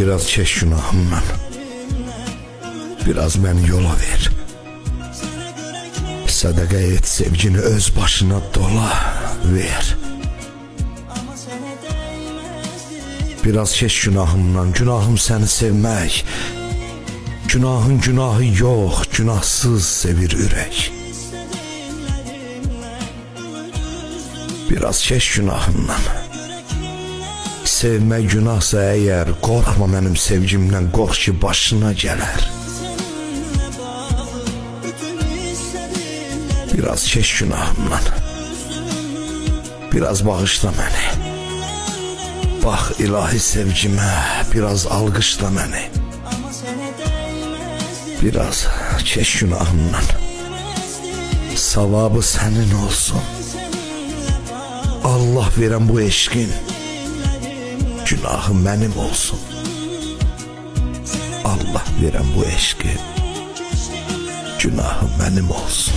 Biraz çek günahımdan. Biraz beni yola ver. Sadaka et, sevgini öz başına dola ver. Biraz çek günahımdan. Günahım seni sevmek. Günahın günahı yok. Günahsız sevir ürek. Biraz çek günahımdan. Sevme günahsa eğer, korkma benim sevgimden, kork ki başına gelir. Biraz çek günahımdan. Biraz bağışla beni. Bak ilahi sevgime, biraz algışla beni. Biraz çek günahımdan. Savabı senin olsun. Allah veren bu eşkin, günahı benim olsun. Allah veren bu eşkin, günahı benim olsun.